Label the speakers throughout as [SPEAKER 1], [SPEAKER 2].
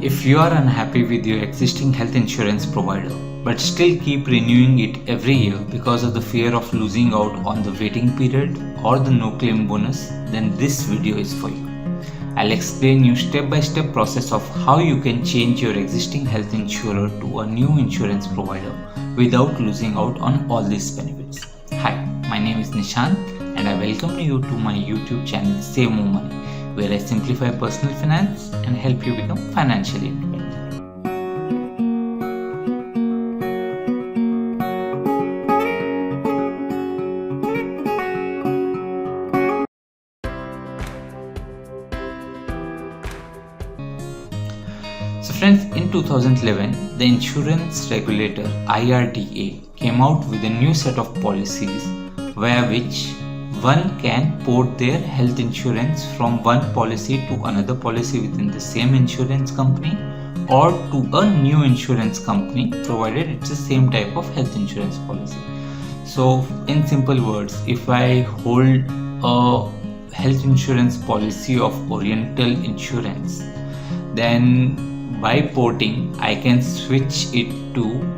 [SPEAKER 1] If you are unhappy with your existing health insurance provider but still keep renewing it every year because of the fear of losing out on the waiting period or the no claim bonus, then this video is for you. I'll explain you step-by-step process of how you can change your existing health insurer to a new insurance provider without losing out on all these benefits. Hi, my name is Nishant and I welcome you to my YouTube channel Save More Money, where I simplify personal finance and help you become financially independent. So friends, in 2011, the insurance regulator IRDA came out with a new set of policies via which one can port their health insurance from one policy to another policy within the same insurance company or to a new insurance company, provided it's the same type of health insurance policy. So in simple words, if I hold a health insurance policy of Oriental Insurance, then by porting I can switch it to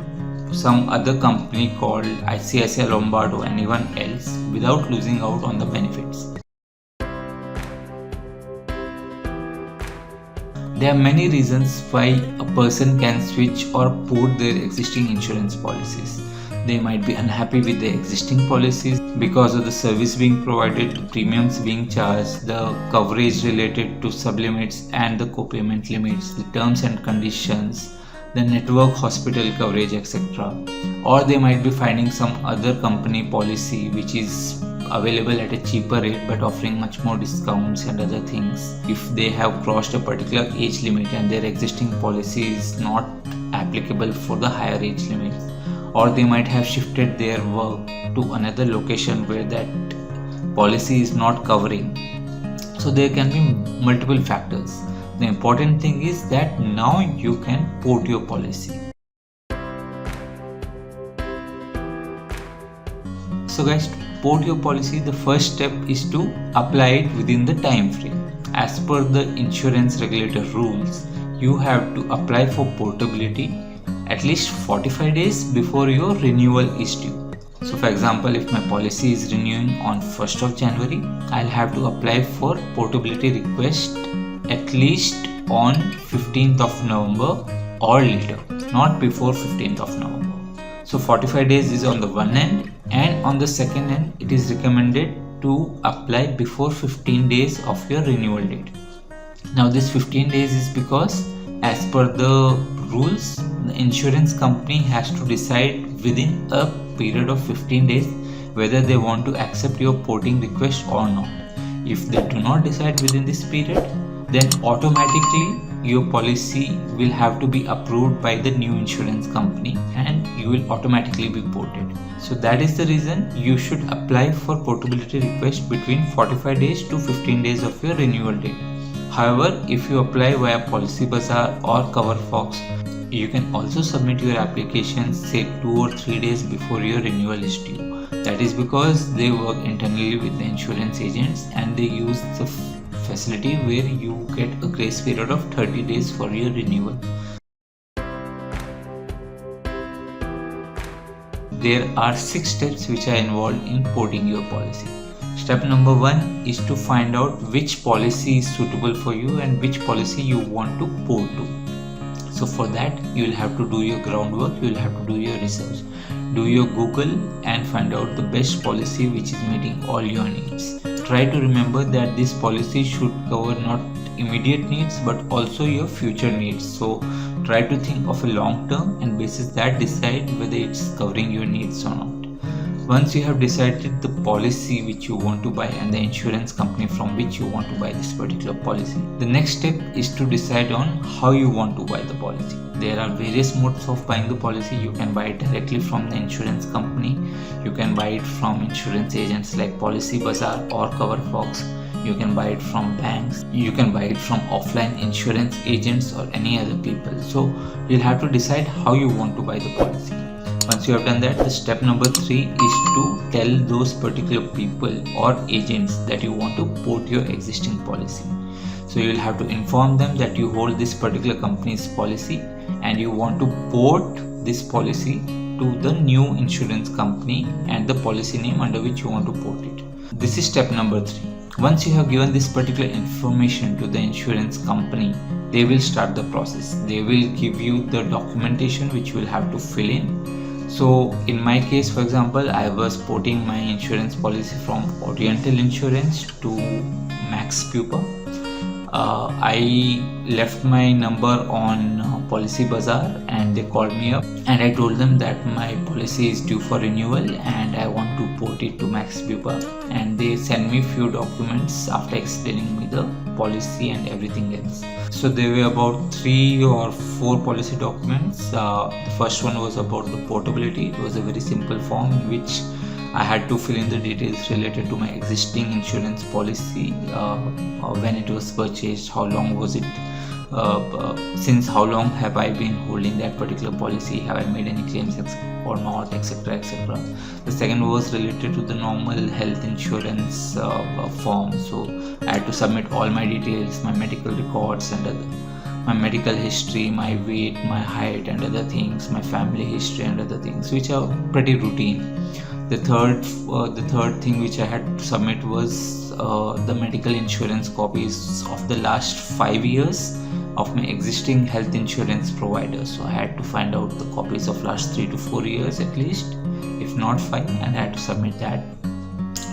[SPEAKER 1] some other company called ICICI Lombard or anyone else without losing out on the benefits. There are many reasons why a person can switch or port their existing insurance policies. They might be unhappy with the existing policies because of the service being provided, the premiums being charged, the coverage related to sublimits and the co-payment limits, the terms and conditions, the network hospital coverage, etc. Or they might be finding some other company policy which is available at a cheaper rate but offering much more discounts and other things. If they have crossed a particular age limit and their existing policy is not applicable for the higher age limits, or they might have shifted their work to another location where that policy is not covering. So there can be multiple factors. The important thing is that now you can port your policy. So guys, to port your policy, the first step is to apply it within the time frame. As per the insurance regulator rules, you have to apply for portability at least 45 days before your renewal is due. So for example, if my policy is renewing on 1st of January, I'll have to apply for portability request at least on 15th of November or later, not before 15th of November. So 45 days is on the one end, and on the second end it is recommended to apply before 15 days of your renewal date. Now this 15 days is because as per the rules, the insurance company has to decide within a period of 15 days whether they want to accept your porting request or not. If they do not decide within this period, then automatically your policy will have to be approved by the new insurance company and you will automatically be ported. So that is the reason you should apply for portability request between 45 days to 15 days of your renewal date. However, if you apply via Policy Bazaar or CoverFox, you can also submit your application say 2 or 3 days before your renewal is due. That is because they work internally with the insurance agents and they use the facility where you get a grace period of 30 days for your renewal. There are 6 steps which are involved in porting your policy. Step number 1 is to find out which policy is suitable for you and which policy you want to port to. So for that, you will have to do your groundwork, you will have to do your research. Do your Google and find out the best policy which is meeting all your needs. Try to remember that this policy should cover not immediate needs but also your future needs. So try to think of a long term and basis that decide whether it's covering your needs or not. Once you have decided the policy which you want to buy and the insurance company from which you want to buy this particular policy, the next step is to decide on how you want to buy the policy. There are various modes of buying the policy. You can buy it directly from the insurance company. You can buy it from insurance agents like Policy Bazaar or CoverFox. You can buy it from banks. You can buy it from offline insurance agents or any other people. So you'll have to decide how you want to buy the policy. Once you have done that, the step number 3 is to tell those particular people or agents that you want to port your existing policy. So you will have to inform them that you hold this particular company's policy and you want to port this policy to the new insurance company and the policy name under which you want to port it. This is step number 3. Once you have given this particular information to the insurance company, they will start the process. They will give you the documentation which you will have to fill in. So in my case, for example, I was porting my insurance policy from Oriental Insurance to Max Pupa. I left my number on Policy Bazaar and they called me up and I told them that my policy is due for renewal and I want to port it to Max Pupa, and they sent me few documents after explaining me the policy and everything else. So there were about 3 or 4 policy documents. The first one was about the portability. It was a very simple form in which I had to fill in the details related to my existing insurance policy, when it was purchased, how long was it, since how long have I been holding that particular policy, have I made any claims or not, etc, etc. The second was related to the normal health insurance form. So I had to submit all my details, my medical records and my medical history, my weight, my height and other things, my family history and other things, which are pretty routine. The third thing which I had to submit was the medical insurance copies of the last 5 years of my existing health insurance provider. So I had to find out the copies of last 3 to 4 years at least, if not 5, and I had to submit that.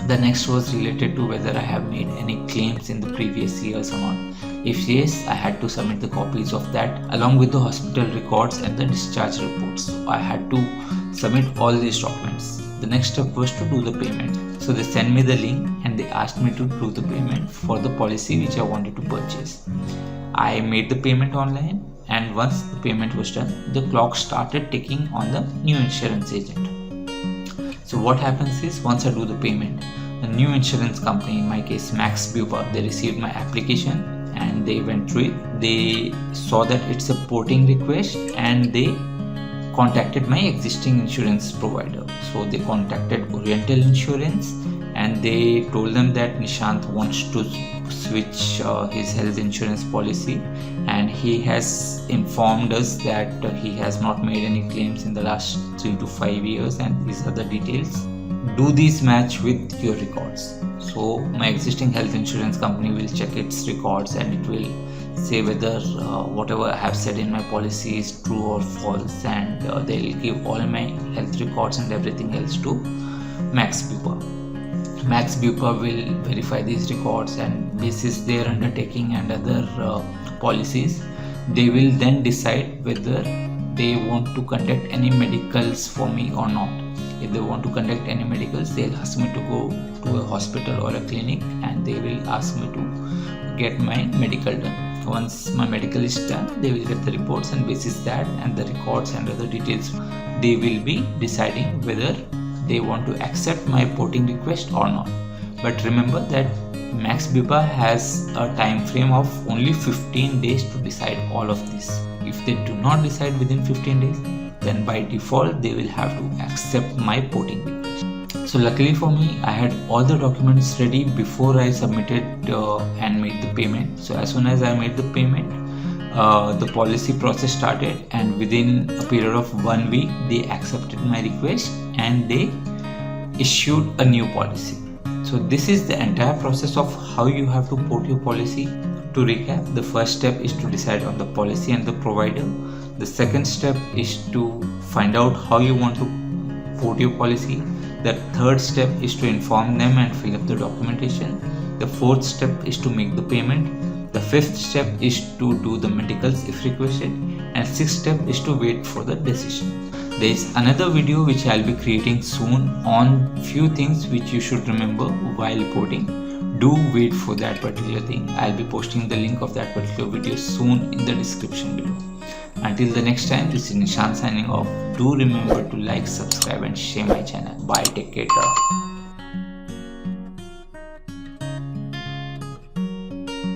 [SPEAKER 1] The next was related to whether I have made any claims in the previous years or not. If yes, I had to submit the copies of that along with the hospital records and the discharge reports. So I had to submit all these documents. The next step was to do the payment. So they sent me the link and they asked me to do the payment for the policy which I wanted to purchase. I made the payment online, and once the payment was done, the clock started ticking on the new insurance agent. So what happens is, once I do the payment, the new insurance company, in my case Max Pupa, they received my application and they went through it. They saw that it's a porting request and they contacted my existing insurance provider. So they contacted Oriental Insurance and they told them that Nishant wants to switch his health insurance policy, and he has informed us that he has not made any claims in the last 3 to 5 years, and these are the details. Do these match with your records? So my existing health insurance company will check its records and it will say whether whatever I have said in my policy is true or false, and they'll give all my health records and everything else to Max Pupa. Max Pupa will verify these records, and this is their undertaking and other policies. They will then decide whether they want to conduct any medicals for me or not. If they want to conduct any medicals, they'll ask me to go to a hospital or a clinic and they will ask me to get my medical done. Once my medical is done, they will get the reports, and basis that and the records and other details, they will be deciding whether they want to accept my porting request or not. But remember that Max Pupa has a time frame of only 15 days to decide all of this. If they do not decide within 15 days, then by default they will have to accept my porting request. So luckily for me, I had all the documents ready before I submitted and made the payment. So as soon as I made the payment, the policy process started, and within a period of 1 week they accepted my request and they issued a new policy. So this is the entire process of how you have to port your policy. To recap, the first step is to decide on the policy and the provider. The second step is to find out how you want to port your policy. The third step is to inform them and fill up the documentation. The fourth step is to make the payment. The fifth step is to do the medicals if requested, and sixth step is to wait for the decision. There is another video which I will be creating soon on few things which you should remember while porting. Do wait for that particular thing. I will be posting the link of that particular video soon in the description below. Until the next time, this is Nishant signing off. Do remember to like, subscribe and share my channel. Bye, take care.